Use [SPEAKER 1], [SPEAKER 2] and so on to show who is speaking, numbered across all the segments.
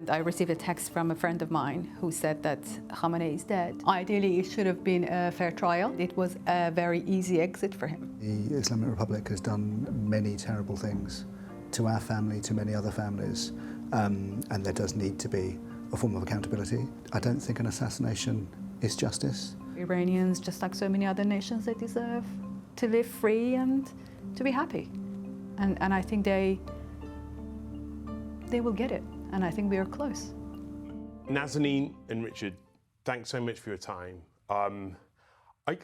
[SPEAKER 1] I received a text from a friend of mine who said that Khamenei is dead. Ideally, it should have been a fair trial. It was a very easy exit for him.
[SPEAKER 2] The Islamic Republic has done many terrible things to our family, to many other families, and there does need to be a form of accountability. I don't think an assassination is justice.
[SPEAKER 1] Iranians, just like so many other nations, they deserve to live free and to be happy. And I think they will get it. And I think we are close.
[SPEAKER 3] Nazanin and Richard, thanks so much for your time. I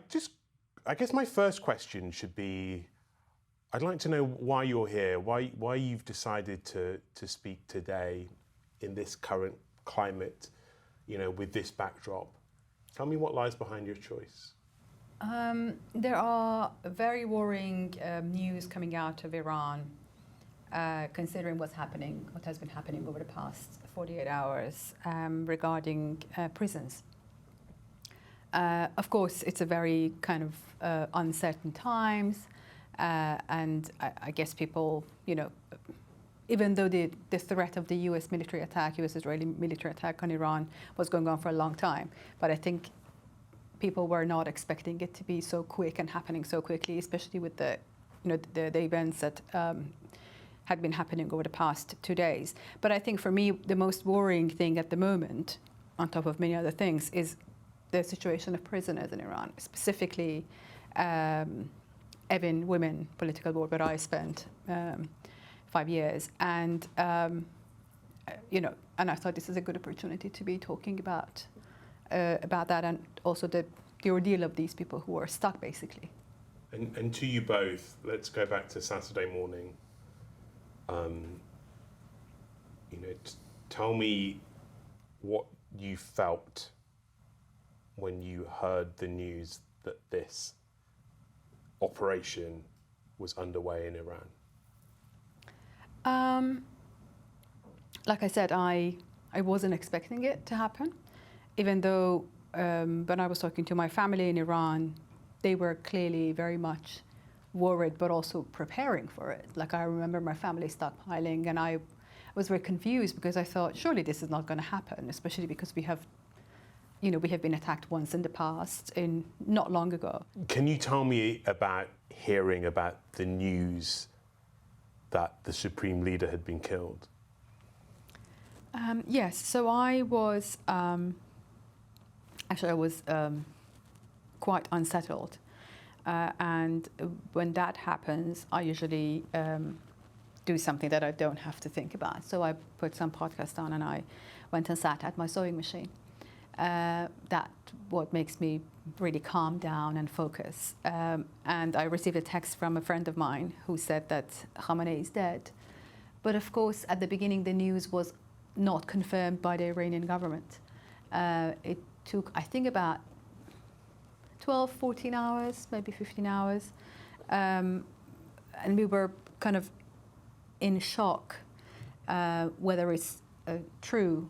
[SPEAKER 3] guess my first question should be, I'd like to know why you're here, why you've decided to speak today in this current climate, with this backdrop. Tell me what lies behind your choice.
[SPEAKER 1] There are very worrying news coming out of Iran. Considering what has been happening over the past 48 hours regarding prisons. Of course, it's a very kind of uncertain times, and I guess people, even though the threat of the US Israeli military attack on Iran was going on for a long time, but I think people were not expecting it to be so quick and happening so quickly, especially with the events that had been happening over the past 2 days. But I think for me, the most worrying thing at the moment, on top of many other things, is the situation of prisoners in Iran, specifically Evin women political work where I spent 5 years. And, and I thought this is a good opportunity to be talking about that and also the ordeal of these people who are stuck, basically.
[SPEAKER 3] And to you both, let's go back to Saturday morning. Tell me what you felt when you heard the news that this operation was underway in Iran.
[SPEAKER 1] Like I said, I wasn't expecting it to happen, even though when I was talking to my family in Iran, they were clearly very much worried, but also preparing for it. Like I remember my family stockpiling, and I was very confused because I thought, surely this is not going to happen, especially because we have been attacked once in the past, not long ago.
[SPEAKER 3] Can you tell me about hearing about the news that the supreme leader had been killed?
[SPEAKER 1] Yes. So I was quite unsettled. And when that happens, I usually do something that I don't have to think about. So I put some podcast on and I went and sat at my sewing machine. That's what makes me really calm down and focus. And I received a text from a friend of mine who said that Khamenei is dead. But of course, at the beginning, the news was not confirmed by the Iranian government. It took, I think, about 12, 14 hours, maybe 15 hours. And we were kind of in shock whether it's true.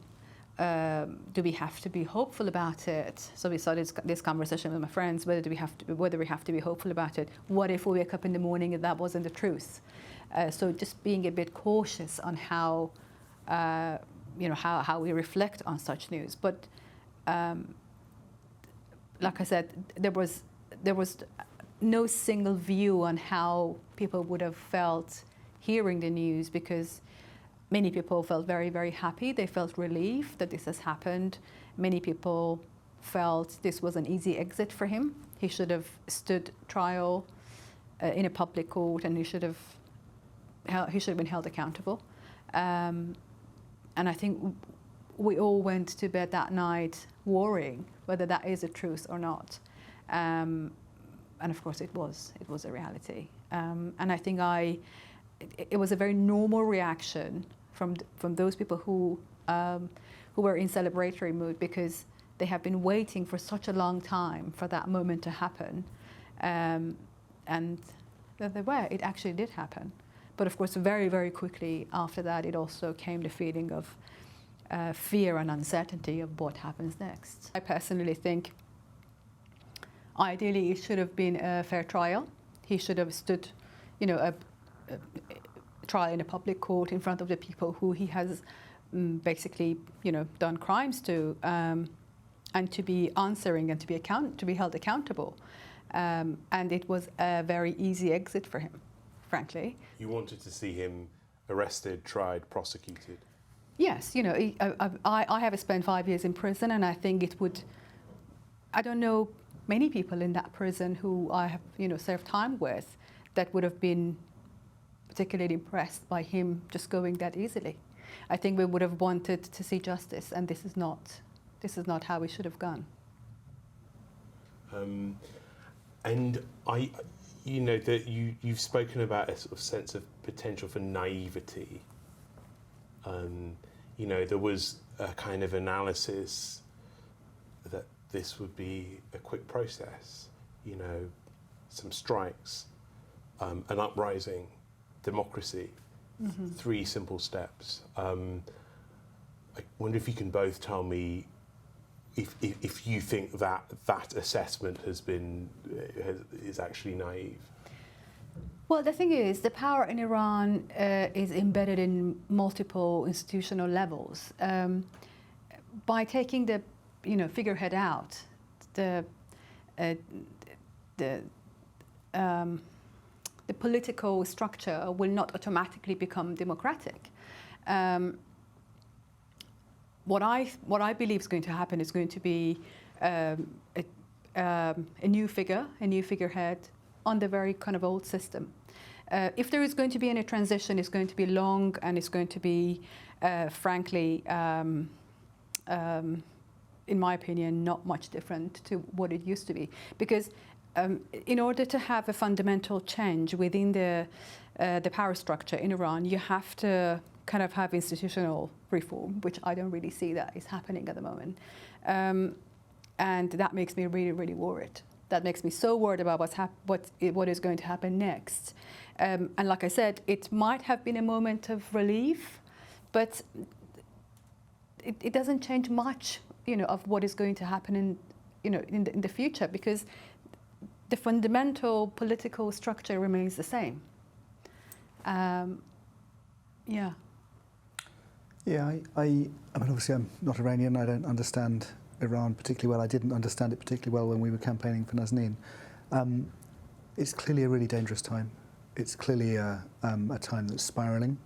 [SPEAKER 1] Do we have to be hopeful about it? So we started this conversation with my friends, whether we have to be hopeful about it. What if we wake up in the morning and that wasn't the truth? So just being a bit cautious on how we reflect on such news. But like I said, there was no single view on how people would have felt hearing the news, because many people felt very, very happy. They felt relief that this has happened. Many people felt this was an easy exit for him. He should have stood trial in a public court, and he should have been held accountable. And I think we all went to bed that night worrying whether that is the truth or not. And of course it was a reality. And I think it was a very normal reaction from those people who were in celebratory mood, because they have been waiting for such a long time for that moment to happen. And it actually did happen. But of course, very, very quickly after that, it also came the feeling of fear and uncertainty of what happens next. I personally think ideally it should have been a fair trial. He should have stood, trial in a public court in front of the people who he has basically, done crimes to, and to be answering and to be held accountable. And it was a very easy exit for him, frankly.
[SPEAKER 3] You wanted to see him arrested, tried, prosecuted?
[SPEAKER 1] Yes, I have spent 5 years in prison, and I think it would. I don't know many people in that prison who I have, served time with, that would have been particularly impressed by him just going that easily. I think we would have wanted to see justice, and this is not how we should have gone.
[SPEAKER 3] And that you've spoken about a sort of sense of potential for naivety. There was a kind of analysis that this would be a quick process, some strikes, an uprising, democracy, 3 simple steps. I wonder if you can both tell me if you think that assessment is actually naive.
[SPEAKER 1] Well, the thing is, the power in Iran is embedded in multiple institutional levels. By taking the figurehead out, the political structure will not automatically become democratic. What I believe is going to happen is going to be a new figurehead on the very kind of old system. If there is going to be any transition, it's going to be long, and it's going to be, frankly, in my opinion, not much different to what it used to be. Because in order to have a fundamental change within the power structure in Iran, you have to kind of have institutional reform, which I don't really see that is happening at the moment. And that makes me really, really worried. That makes me so worried about what is going to happen next. And like I said, it might have been a moment of relief, but it doesn't change much, of what is going to happen in the future, because the fundamental political structure remains the same. Yeah.
[SPEAKER 2] Yeah, I mean, obviously I'm not Iranian. I don't understand Iran particularly well. I didn't understand it particularly well when we were campaigning for Nazanin. It's clearly a really dangerous time. It's clearly a time that's spiralling,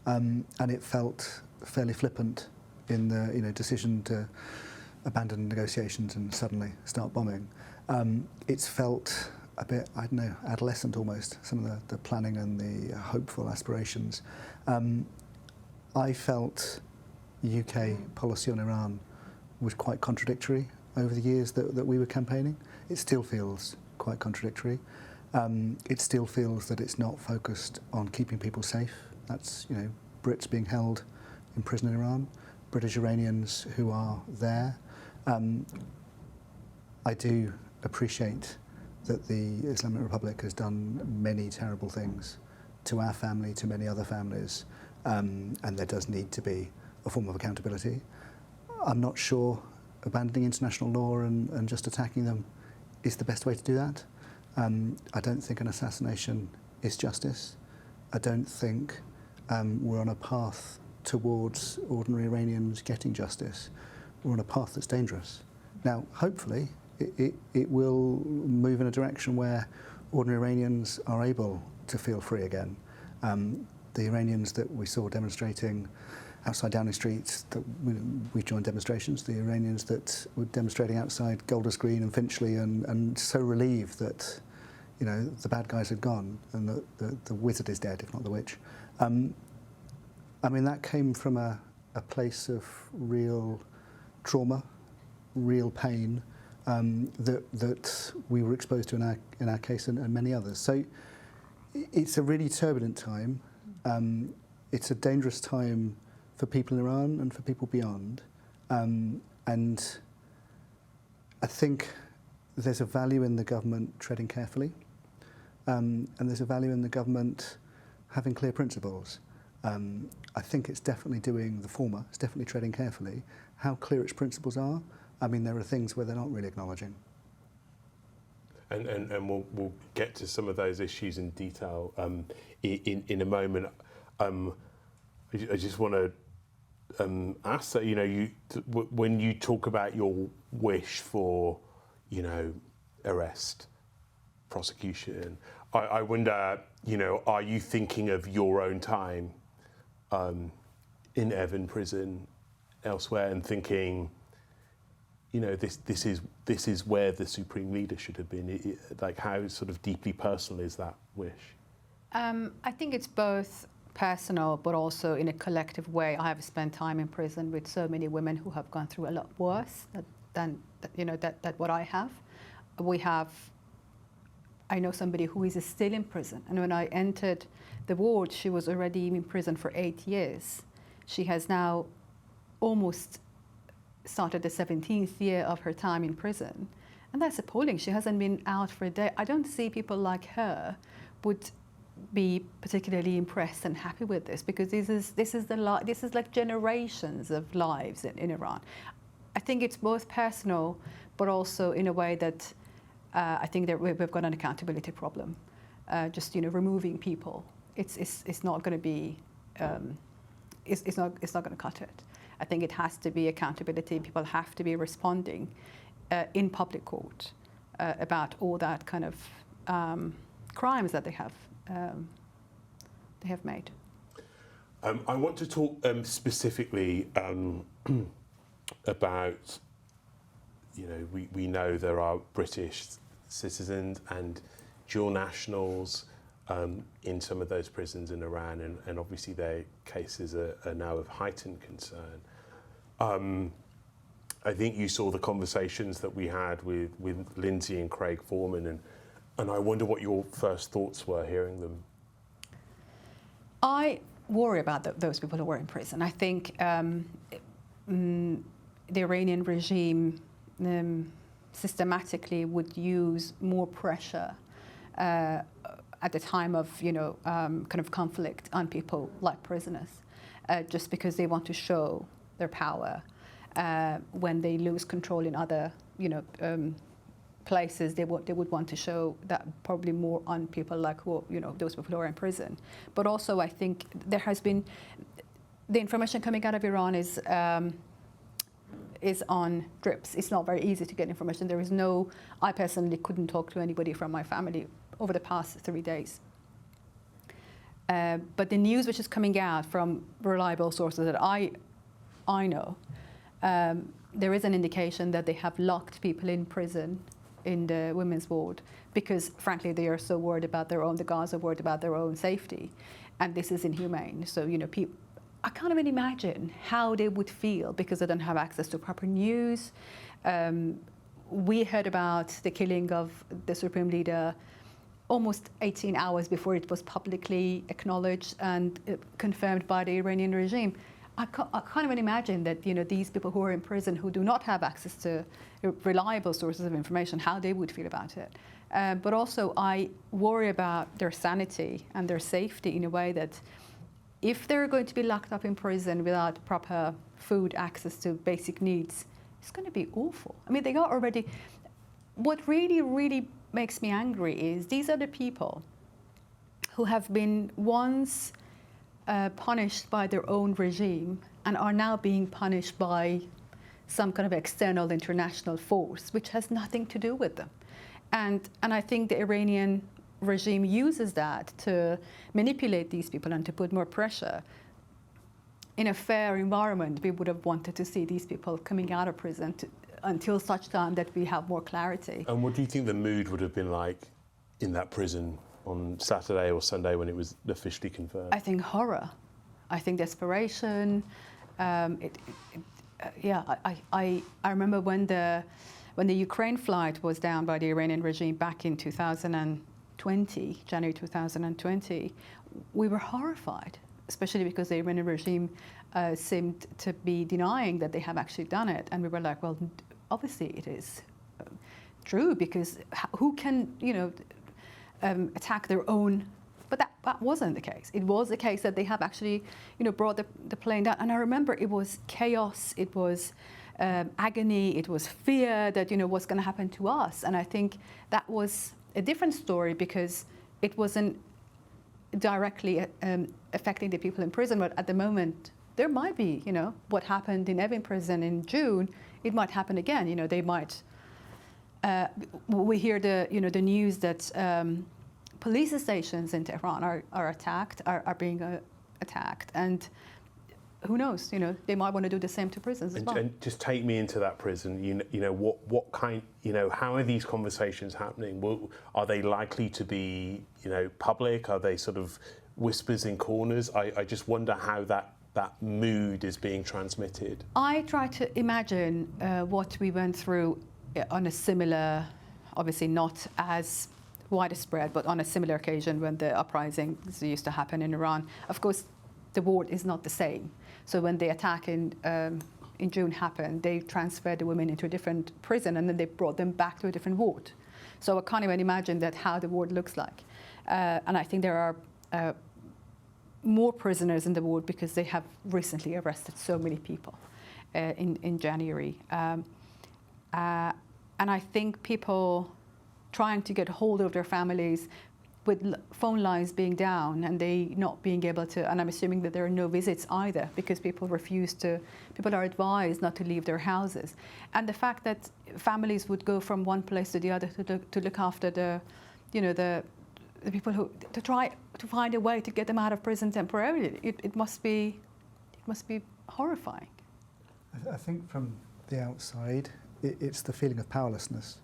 [SPEAKER 2] and it felt fairly flippant in the decision to abandon negotiations and suddenly start bombing. It's felt a bit, I don't know, adolescent almost, some of the planning and the hopeful aspirations. I felt UK policy on Iran was quite contradictory over the years that we were campaigning. It still feels quite contradictory. It still feels that it's not focused on keeping people safe. That's, Brits being held in prison in Iran, British Iranians who are there. I do appreciate that the Islamic Republic has done many terrible things to our family, to many other families, and there does need to be a form of accountability. I'm not sure abandoning international law and just attacking them is the best way to do that. I don't think an assassination is justice. I don't think we're on a path towards ordinary Iranians getting justice. We're on a path that's dangerous. Now, hopefully, it will move in a direction where ordinary Iranians are able to feel free again. The Iranians that we saw demonstrating outside Downing Street, that we joined demonstrations, the Iranians that were demonstrating outside Golders Green and Finchley and so relieved that, the bad guys had gone and the wizard is dead, if not the witch. That came from a place of real trauma, real pain, that we were exposed to in our case and many others. So it's a really turbulent time. It's a dangerous time for people in Iran and for people beyond. And I think there's a value in the government treading carefully, and there's a value in the government having clear principles. I think it's definitely doing the former, it's definitely treading carefully. How clear its principles are, there are things where they're not really acknowledging.
[SPEAKER 3] And we'll get to some of those issues in detail in a moment. I just want to ask that, when you talk about your wish for, arrest, prosecution, I wonder, are you thinking of your own time in Evin prison, elsewhere, and thinking, this is where the supreme leader should have been? Like, how sort of deeply personal is that wish?
[SPEAKER 1] I think it's both personal, but also in a collective way. I have spent time in prison with so many women who have gone through a lot worse than what I have. I know somebody who is still in prison, and when I entered the ward, she was already in prison for 8 years. She has now almost started the 17th year of her time in prison, and that's appalling. She hasn't been out for a day. I don't see people like her would be particularly impressed and happy with this, because this is like generations of lives in Iran. I think it's both personal, but also in a way that I think that we've got an accountability problem. Just removing people, it's not going to be, it's not going to cut it. I think it has to be accountability. People have to be responding in public court about all that kind of crimes that they have made.
[SPEAKER 3] I want to talk specifically about, we know there are British citizens and dual nationals in some of those prisons in Iran, and obviously their cases are now of heightened concern. I think you saw the conversations that we had with Lindsay and Craig Foreman, and I wonder what your first thoughts were hearing them.
[SPEAKER 1] I worry about those people who were in prison. I think the Iranian regime systematically would use more pressure at the time of kind of conflict on people like prisoners, just because they want to show their power. When they lose control in other places, they would want to show that probably more on people like those people who are in prison. But also, I think there has been the information coming out of Iran is on drips. It's not very easy to get information. I personally couldn't talk to anybody from my family over the past 3 days. But the news which is coming out from reliable sources that I know, there is an indication that they have locked people in prison in the women's ward because, frankly, they are so worried about the guards are worried about their own safety, and this is inhumane. So, I can't even imagine how they would feel because they don't have access to proper news. We heard about the killing of the supreme leader almost 18 hours before it was publicly acknowledged and confirmed by the Iranian regime. I can't even imagine that these people who are in prison who do not have access to reliable sources of information, how they would feel about it. But also I worry about their sanity and their safety in a way that if they're going to be locked up in prison without proper food, access to basic needs, it's going to be awful. I mean, they are already. What really, really makes me angry is these are the people who have been once punished by their own regime and are now being punished by some kind of external international force, which has nothing to do with them. And I think the Iranian regime uses that to manipulate these people and to put more pressure. In a fair environment, we would have wanted to see these people coming out of prison until such time that we have more clarity.
[SPEAKER 3] And what do you think the mood would have been like in that prison on Saturday or Sunday when it was officially confirmed?
[SPEAKER 1] I think horror. I think desperation. I remember when the Ukraine flight was down by the Iranian regime back in 2020, January 2020, we were horrified, especially because the Iranian regime seemed to be denying that they have actually done it. And we were like, well, obviously it is true, because who can, attack their own? But that wasn't the case. It was the case that they have actually, brought the plane down. And I remember it was chaos, it was agony, it was fear that, what's going to happen to us. And I think that was a different story because it wasn't directly affecting the people in prison, but at the moment, there might be, what happened in Evin prison in June, it might happen again. They might, we hear the news that police stations in Tehran are attacked, are being attacked. And who knows, they might want to do the same to prisons as well.
[SPEAKER 3] And just take me into that prison. What kind, how are these conversations happening? Are they likely to be, public? Are they sort of whispers in corners? I just wonder how that mood is being transmitted. I try to imagine
[SPEAKER 1] what we went through on a similar, obviously not as widespread, but on a similar occasion when the uprisings used to happen in Iran. Of course, the ward is not the same. So when the attack in June happened, they transferred the women into a different prison and then they brought them back to a different ward. So I can't even imagine how the ward looks like. And I think there are more prisoners in the ward because they have recently arrested so many people in January. And I think people trying to get hold of their families with phone lines being down and they not being able to, and I'm assuming that there are no visits either because people are advised not to leave their houses. And the fact that families would go from one place to the other to look after the people who, to try to find a way to get them out of prison temporarily, it must be horrifying.
[SPEAKER 2] I think from the outside, it's the feeling of powerlessness.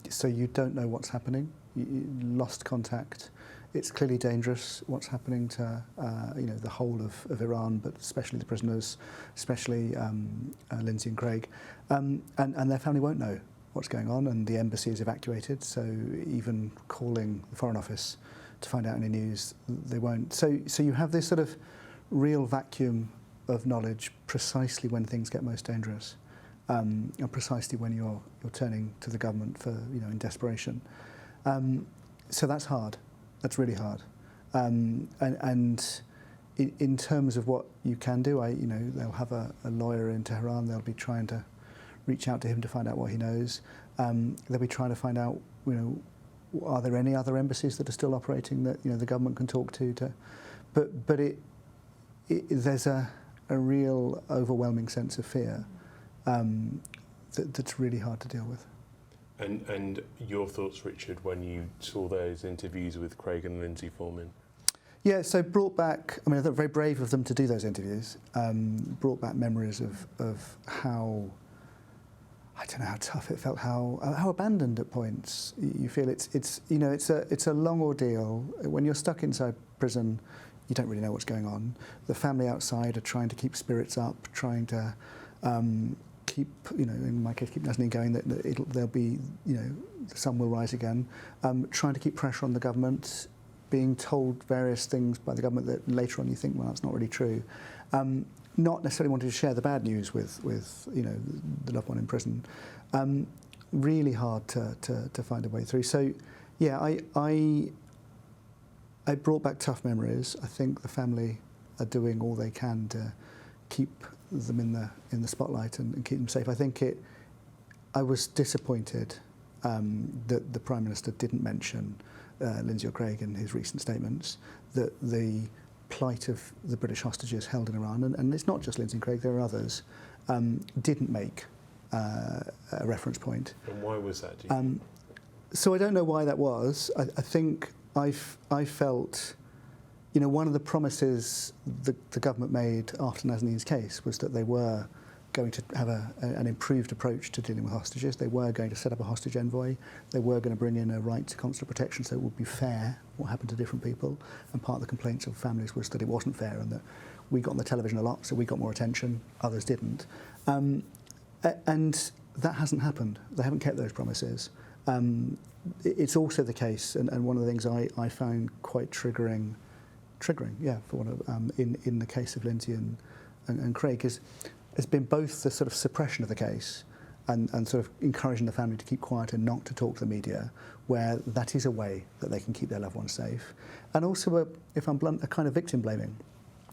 [SPEAKER 2] So you don't know what's happening. You lost contact. It's clearly dangerous what's happening to the whole of Iran, but especially the prisoners, especially Lindsay and Craig, and their family won't know what's going on, and the embassy is evacuated. So even calling the Foreign Office to find out any news, they won't. So you have this sort of real vacuum of knowledge precisely when things get most dangerous. And precisely when you're turning to the government for in desperation, so that's hard. That's really hard. And in terms of what you can do, they'll have a lawyer in Tehran. They'll be trying to reach out to him to find out what he knows. They'll be trying to find out are there any other embassies that are still operating that the government can talk to. But there's a real overwhelming sense of fear. That's really hard to deal with.
[SPEAKER 3] And your thoughts, Richard, when you saw those interviews with Craig and Lindsay Foreman?
[SPEAKER 2] Yeah, so brought back, I thought very brave of them to do those interviews, brought back memories of how, I don't know how tough it felt, how abandoned at points you feel. It's a long ordeal. When you're stuck inside prison, you don't really know what's going on. The family outside are trying to keep spirits up, trying to keep, in my case, keep Nazanin going, that there'll be, the sun will rise again. Trying to keep pressure on the government, being told various things by the government that later on you think, well, that's not really true. Not necessarily wanting to share the bad news with the loved one in prison. Really hard to find a way through. So, yeah, I brought back tough memories. I think the family are doing all they can to keep them in the spotlight and keep them safe. I think I was disappointed that the Prime Minister didn't mention Lindsay or Craig in his recent statements, that the plight of the British hostages held in Iran, and it's not just Lindsay and Craig, there are others, didn't make a reference point.
[SPEAKER 3] And why was that, do you think?
[SPEAKER 2] So I don't know why that was. I think I felt, one of the promises the government made after Nazanin's case was that they were going to have an improved approach to dealing with hostages. They were going to set up a hostage envoy. They were going to bring in a right to consular protection so it would be fair what happened to different people. And part of the complaints of families was that it wasn't fair and that we got on the television a lot, so we got more attention, others didn't. And that hasn't happened. They haven't kept those promises. It's also the case, and one of the things I found quite triggering, for one of, in the case of Lindsay and Craig has been both the sort of suppression of the case and sort of encouraging the family to keep quiet and not to talk to the media, where that is a way that they can keep their loved ones safe. And also, if I'm blunt, a kind of victim blaming.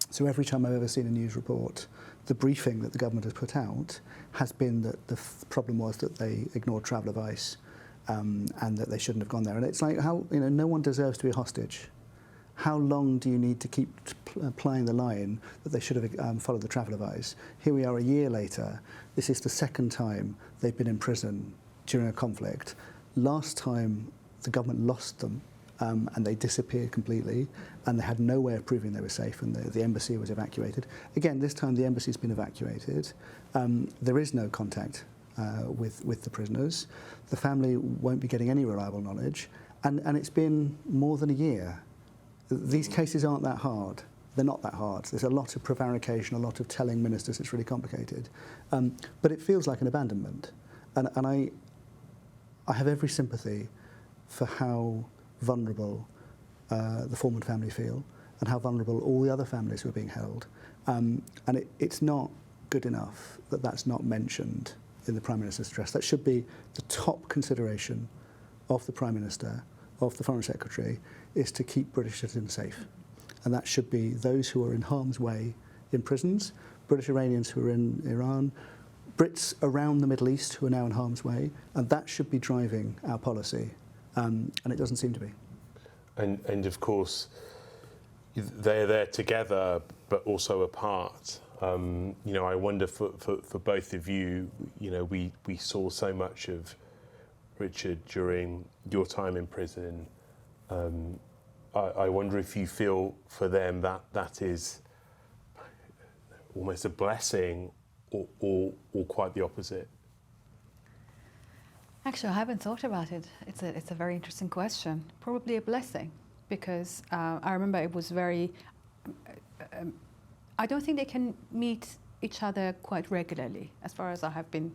[SPEAKER 2] So every time I've ever seen a news report, the briefing that the government has put out has been that the problem was that they ignored travel advice and that they shouldn't have gone there. And it's like, how, no one deserves to be a hostage. How long do you need to keep applying the line that they should have followed the travel advice? Here we are a year later. This is the second time they've been in prison during a conflict. Last time the government lost them and they disappeared completely, and they had no way of proving they were safe, and the embassy was evacuated. Again, this time the embassy's been evacuated. There is no contact with the prisoners. The family won't be getting any reliable knowledge, and it's been more than a year. These cases aren't that hard. They're not that hard. There's a lot of prevarication, a lot of telling ministers it's really complicated. But it feels like an abandonment. And I have every sympathy for how vulnerable the Foreman family feel, and how vulnerable all the other families who are being held. And it's not good enough that that's not mentioned in the Prime Minister's address. That should be the top consideration of the Prime Minister, of the Foreign Secretary, is to keep British citizens safe. And that should be those who are in harm's way in prisons, British Iranians who are in Iran, Brits around the Middle East who are now in harm's way, and that should be driving our policy. And it doesn't seem to be.
[SPEAKER 3] And of course, they're there together, but also apart. I wonder for both of you, we saw so much of Richard during your time in prison. I wonder if you feel for them that is almost a blessing or quite the opposite.
[SPEAKER 1] Actually, I haven't thought about it. It's a very interesting question. Probably a blessing, because I remember it was very. I don't think they can meet each other quite regularly, as far as I have been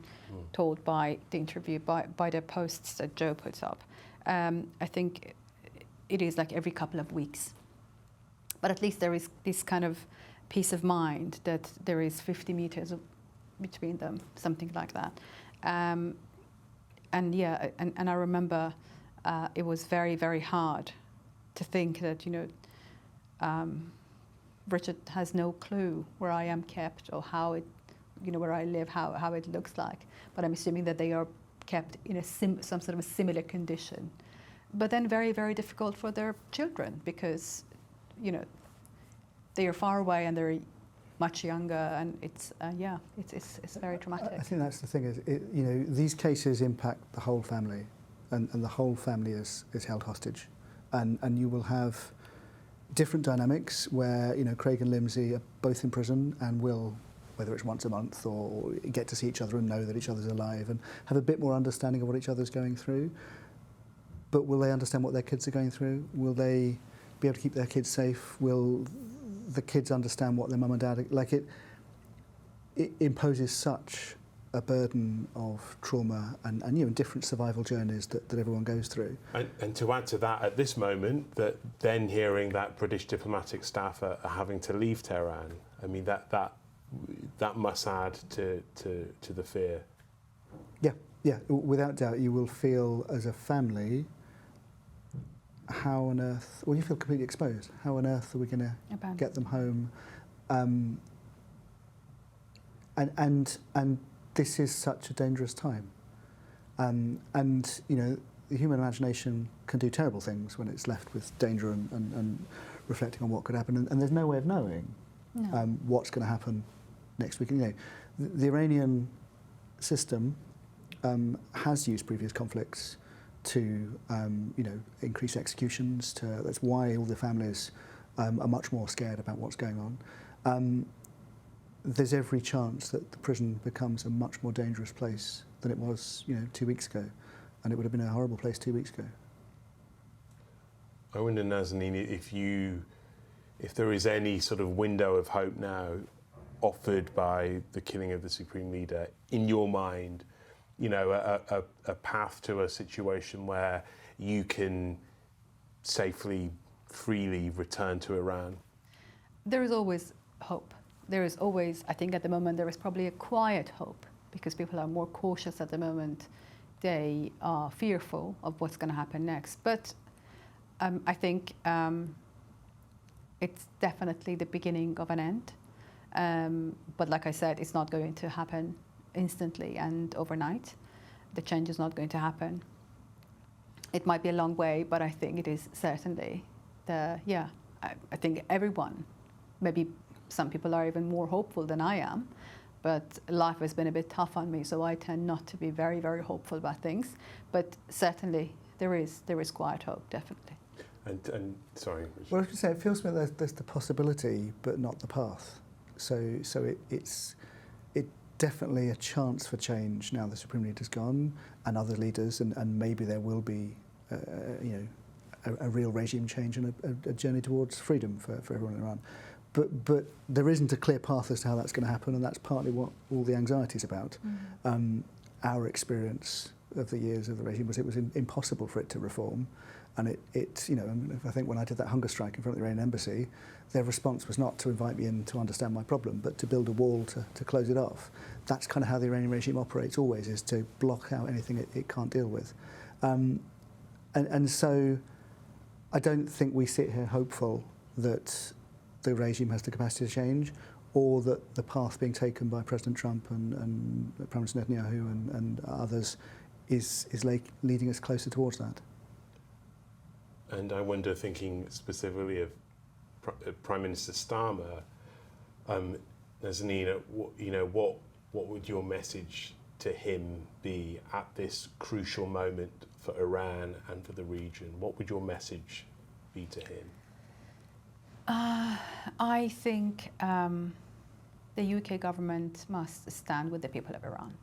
[SPEAKER 1] told by the interview, by the posts that Joe puts up. I think it is like every couple of weeks. But at least there is this kind of peace of mind that there is 50 meters between them, something like that. And I remember it was very, very hard to think that, Richard has no clue where I am kept or how it, where I live, how it looks like. But I'm assuming that they are kept in some sort of a similar condition. But then very, very difficult for their children, because, they are far away and they're much younger, and it's very traumatic.
[SPEAKER 2] I think that's the thing, is these cases impact the whole family, and the whole family is held hostage, and you will have different dynamics where Craig and Limsey are both in prison and will, whether it's once a month or get to see each other and know that each other's alive and have a bit more understanding of what each other's going through. But will they understand what their kids are going through? Will they be able to keep their kids safe? Will the kids understand what their mum and dad are like? It imposes such a burden of trauma and different survival journeys that everyone goes through.
[SPEAKER 3] And to add to that, at this moment, that then hearing that British diplomatic staff are having to leave Tehran, I mean that must add to the fear. Yeah,
[SPEAKER 2] without doubt, you will feel as a family, how on earth? Well, you feel completely exposed. How on earth are we going to get them home? And this is such a dangerous time. And the human imagination can do terrible things when it's left with danger and reflecting on what could happen. And there's no way of knowing what's going to happen next week. The Iranian system has used previous conflicts to increase executions. That's why all the families are much more scared about what's going on. There's every chance that the prison becomes a much more dangerous place than it was 2 weeks ago, and it would have been a horrible place 2 weeks ago.
[SPEAKER 3] I wonder, Nazanin, if there is any sort of window of hope now offered by the killing of the Supreme Leader, in your mind, a path to a situation where you can safely, freely return to Iran?
[SPEAKER 1] There is always hope. There is always, I think at the moment, there is probably a quiet hope, because people are more cautious at the moment. They are fearful of what's going to happen next. But I think it's definitely the beginning of an end. But like I said, it's not going to happen instantly and overnight. The change is not going to happen. It might be a long way, but I think it is certainly I think everyone, maybe some people are even more hopeful than I am, but life has been a bit tough on me, so I tend not to be very, very hopeful about things. But certainly there is quiet hope, definitely.
[SPEAKER 3] And sorry.
[SPEAKER 2] Well, I was going to say, it feels to me there's the possibility, but not the path. So it's definitely a chance for change now the Supreme Leader's gone, and other leaders, and maybe there will be, a real regime change and a journey towards freedom for everyone in Iran. But there isn't a clear path as to how that's going to happen, and that's partly what all the anxiety is about. Our experience of the years of the regime was it was impossible for it to reform, and I think when I did that hunger strike in front of the Iranian embassy, their response was not to invite me in to understand my problem, but to build a wall to close it off. That's kind of how the Iranian regime operates always, is to block out anything it can't deal with. And so I don't think we sit here hopeful that the regime has the capacity to change, or that the path being taken by President Trump and Prime Minister Netanyahu and others is leading us closer towards that.
[SPEAKER 3] And I wonder, thinking specifically of Prime Minister Starmer, Nazanin, what would your message to him be at this crucial moment for Iran and for the region? What would your message be to him?
[SPEAKER 1] I think the UK government must stand with the people of Iran.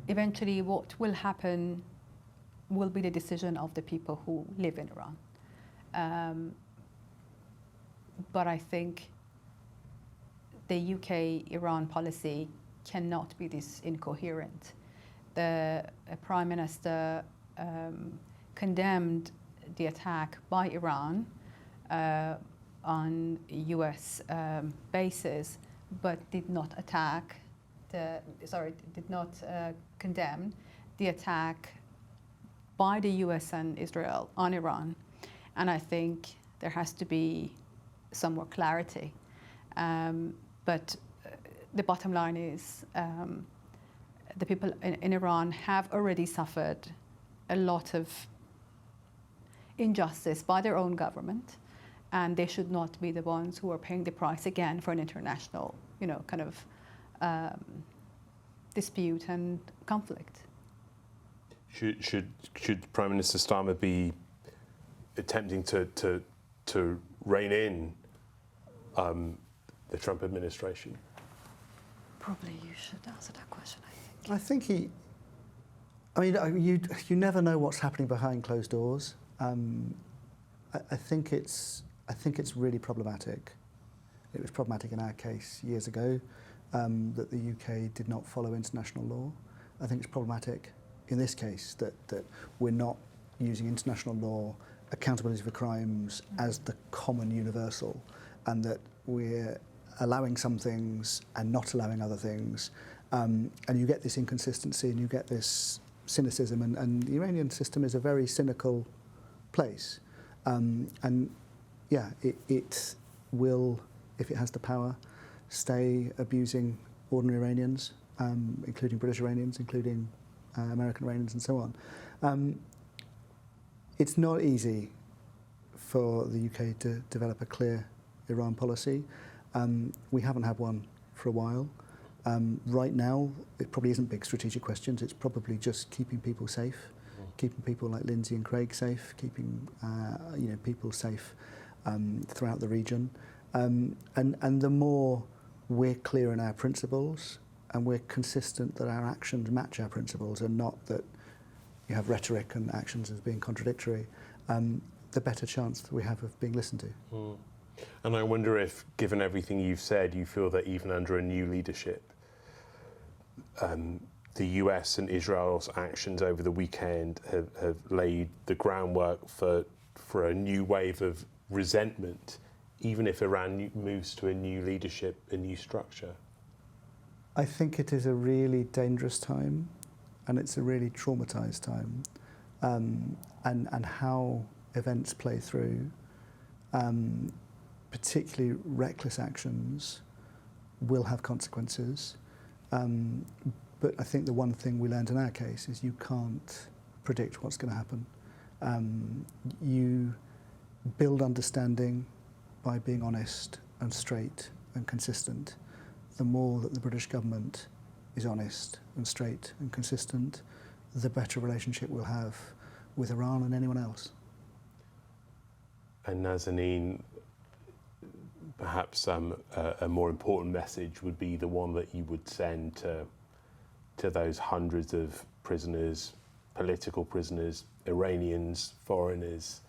[SPEAKER 1] Eventually, what will happen will be the decision of the people who live in Iran. But I think the UK-Iran policy cannot be this incoherent. The Prime Minister condemned the attack by Iran on US bases, but did not condemn the attack by the US and Israel on Iran. And I think there has to be some more clarity. But the bottom line is the people in Iran have already suffered a lot of injustice by their own government, and they should not be the ones who are paying the price again for an international, dispute and conflict.
[SPEAKER 3] Should Prime Minister Starmer be attempting to rein in the Trump administration?
[SPEAKER 1] Probably you should answer that question,
[SPEAKER 2] I think you never know what's happening behind closed doors. I think it's really problematic. It was problematic in our case years ago that the UK did not follow international law. I think it's problematic in this case that we're not using international law, accountability for crimes as the common universal, and that we're allowing some things and not allowing other things. And you get this inconsistency and you get this cynicism, and the Iranian system is a very cynical place. It will, if it has the power, stay abusing ordinary Iranians, including British Iranians, including American Iranians, and so on. It's not easy for the UK to develop a clear Iran policy. We haven't had one for a while. Right now, it probably isn't big strategic questions. It's probably just keeping people safe, keeping people like Lindsay and Craig safe, keeping people safe throughout the region. And the more we're clear in our principles and we're consistent that our actions match our principles and not that you have rhetoric and actions as being contradictory, the better chance that we have of being listened to.
[SPEAKER 3] And I wonder if, given everything you've said, you feel that even under a new leadership, the US and Israel's actions over the weekend have laid the groundwork for a new wave of resentment, even if Iran moves to a new leadership, a new structure.
[SPEAKER 2] I think it is a really dangerous time, and it's a really traumatized time. And how events play through, particularly reckless actions, will have consequences. But I think the one thing we learned in our case is you can't predict what's going to happen. build understanding by being honest and straight and consistent, the more that the British government is honest and straight and consistent, the better relationship we'll have with Iran and anyone else.
[SPEAKER 3] And Nazanin, perhaps a more important message would be the one that you would send to those hundreds of prisoners, political prisoners, Iranians, foreigners,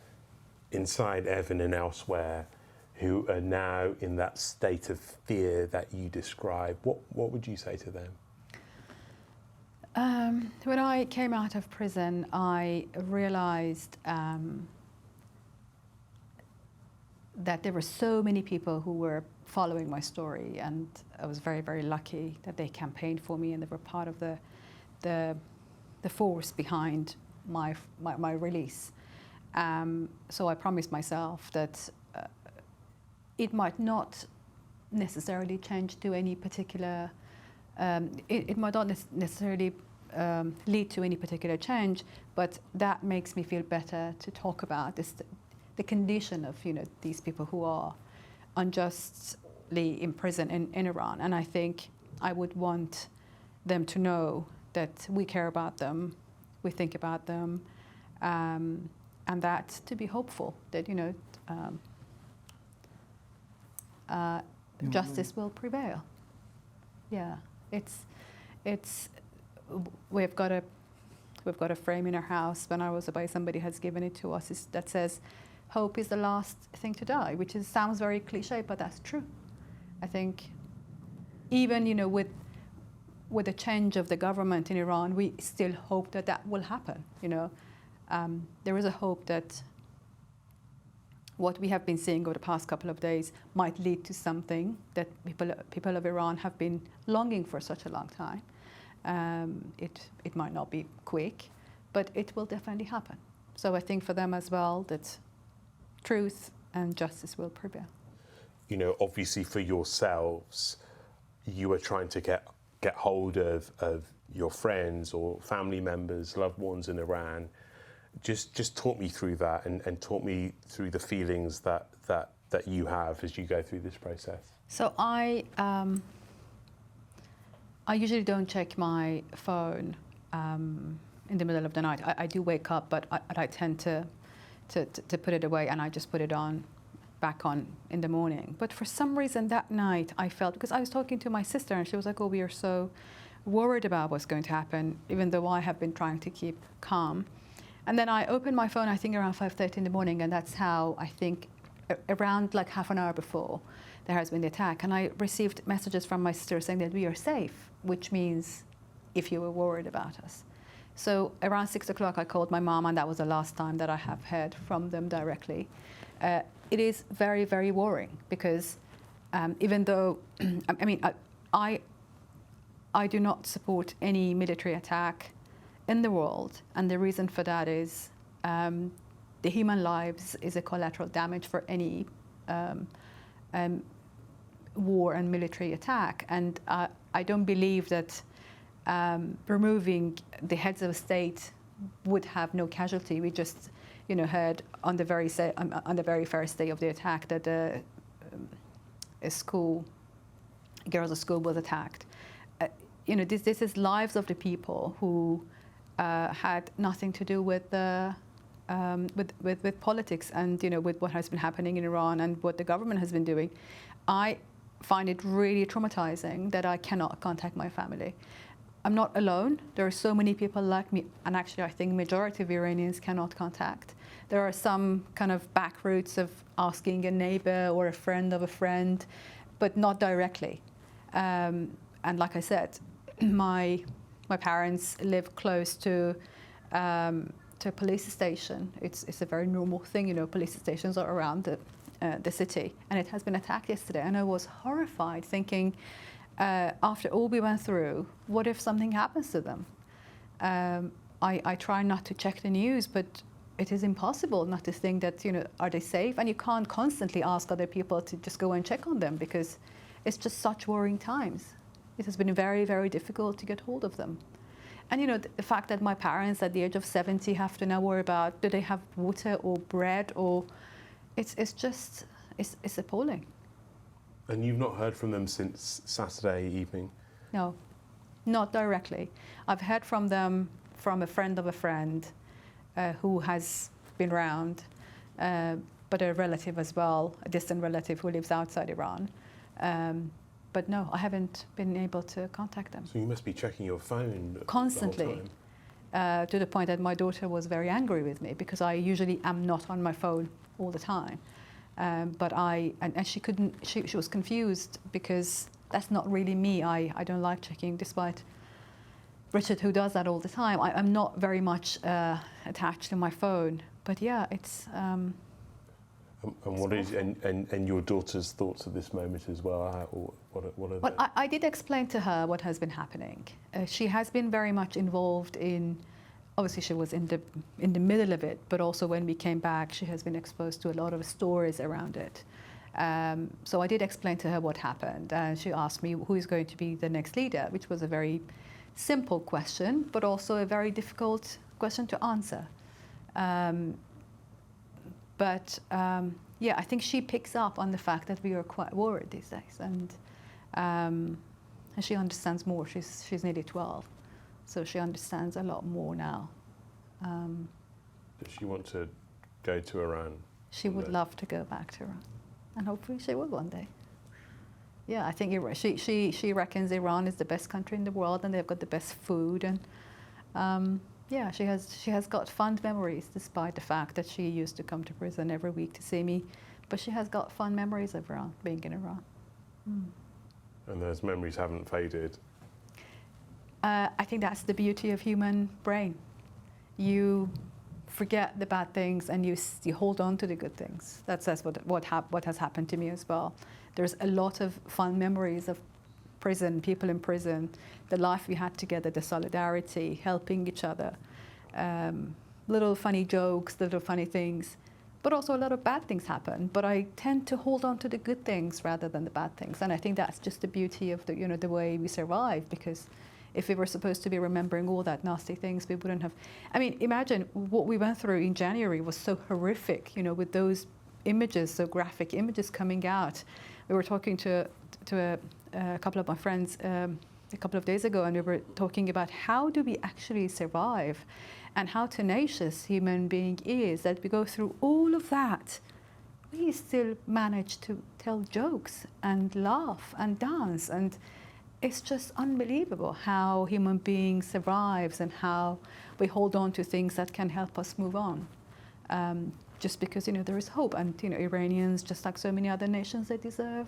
[SPEAKER 3] inside Evin and elsewhere, who are now in that state of fear that you describe. What would you say to them?
[SPEAKER 1] When I came out of prison, I realized that there were so many people who were following my story, and I was very, very lucky that they campaigned for me and they were part of the force behind my release. So I promised myself that it might not necessarily change to any particular, it might not necessarily lead to any particular change, but that makes me feel better to talk about this, the condition of these people who are unjustly imprisoned in Iran. And I think I would want them to know that we care about them, we think about them, and that to be hopeful that justice will prevail. Yeah, we've got a frame in our house. When I was away, somebody has given it to us that says, "Hope is the last thing to die," which sounds very cliche, but that's true. I think even with the change of the government in Iran, we still hope that will happen. There is a hope that what we have been seeing over the past couple of days might lead to something that people of Iran have been longing for such a long time. It might not be quick, but it will definitely happen. So I think for them as well that truth and justice will prevail.
[SPEAKER 3] Obviously for yourselves, you are trying to get hold of your friends or family members, loved ones in Iran. Just talk me through that and talk me through the feelings that you have as you go through this process.
[SPEAKER 1] So I usually don't check my phone in the middle of the night. I do wake up, but I tend to put it away, and I just put it back on in the morning. But for some reason that night I felt, because I was talking to my sister and she was like, "Oh, we are so worried about what's going to happen," even though I have been trying to keep calm. And then I opened my phone, I think around 5:30 in the morning, and that's how I think around like half an hour before there has been the attack. And I received messages from my sister saying that we are safe, which means if you were worried about us. So around 6 o'clock I called my mom, and that was the last time that I have heard from them directly. It is very, very worrying because even though, I do not support any military attack in the world, and the reason for that is the human lives is a collateral damage for any war and military attack, and I don't believe that removing the heads of state would have no casualty. We just heard on the very first day of the attack that a girls' school was attacked. This is lives of the people who had nothing to do with politics and with what has been happening in Iran and what the government has been doing. I find it really traumatizing that I cannot contact my family. I'm not alone. There are so many people like me, and actually I think majority of Iranians cannot contact. There are some kind of back routes of asking a neighbor or a friend of a friend, but not directly. And like I said, my parents live close to a police station. It's a very normal thing, police stations are around the city, and it has been attacked yesterday. And I was horrified, thinking, after all we went through, what if something happens to them? I try not to check the news, but it is impossible not to think that, are they safe? And you can't constantly ask other people to just go and check on them because it's just such worrying times. It has been very, very difficult to get hold of them. And the fact that my parents at the age of 70 have to now worry about, do they have water or bread or, it's appalling.
[SPEAKER 3] And you've not heard from them since Saturday evening?
[SPEAKER 1] No, not directly. I've heard from them from a friend of a friend who has been around, but a relative as well, a distant relative who lives outside Iran. But no, I haven't been able to contact them.
[SPEAKER 3] So you must be checking your phone
[SPEAKER 1] constantly,
[SPEAKER 3] the whole time.
[SPEAKER 1] to the point that my daughter was very angry with me because I usually am not on my phone all the time. But she was confused because that's not really me. I don't like checking, despite Richard, who does that all the time. I'm not very much attached to my phone. But yeah, it's.
[SPEAKER 3] And what is and your daughter's thoughts at this moment as well? What are
[SPEAKER 1] well, I did explain to her what has been happening. She has been very much involved in. Obviously, she was in the middle of it, but also when we came back, she has been exposed to a lot of stories around it. So I did explain to her what happened, and she asked me who is going to be the next leader, which was a very simple question, but also a very difficult question to answer. Yeah, I think she picks up on the fact that we are quite worried these days, and she understands more. She's nearly 12. So she understands a lot more now.
[SPEAKER 3] Does she want to go to Iran?
[SPEAKER 1] She would love to go back to Iran, and hopefully she will one day. Yeah, I think she reckons Iran is the best country in the world, and they've got the best food, and yeah, she has got fond memories, despite the fact that she used to come to prison every week to see me. But she has got fond memories of Iran, being in Iran.
[SPEAKER 3] And those memories haven't faded.
[SPEAKER 1] I think that's the beauty of human brain. You forget the bad things and you hold on to the good things. That's what has happened to me as well. There's a lot of fun memories of prison, people in prison, the life we had together, the solidarity, helping each other, little funny jokes, little funny things. But also a lot of bad things happen. But I tend to hold on to the good things rather than the bad things. And I think that's just the beauty of the way we survive, because if we were supposed to be remembering all that nasty things, we wouldn't have. I mean, imagine what we went through in January was so horrific, with those images, so graphic images coming out. We were talking to a couple of my friends a couple of days ago, and we were talking about how do we actually survive and how tenacious human being is, that we go through all of that. We still manage to tell jokes and laugh and dance, and it's just unbelievable how human being survives and how we hold on to things that can help us move on. Just because, there is hope. And, Iranians, just like so many other nations, they deserve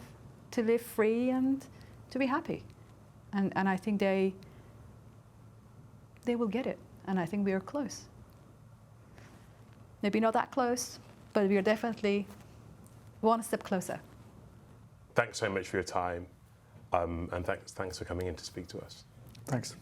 [SPEAKER 1] to live free and to be happy. And I think they will get it. And I think we are close. Maybe not that close, but we are definitely one step closer.
[SPEAKER 3] Thanks so much for your time. And thanks for coming in to speak to us.
[SPEAKER 2] Thanks.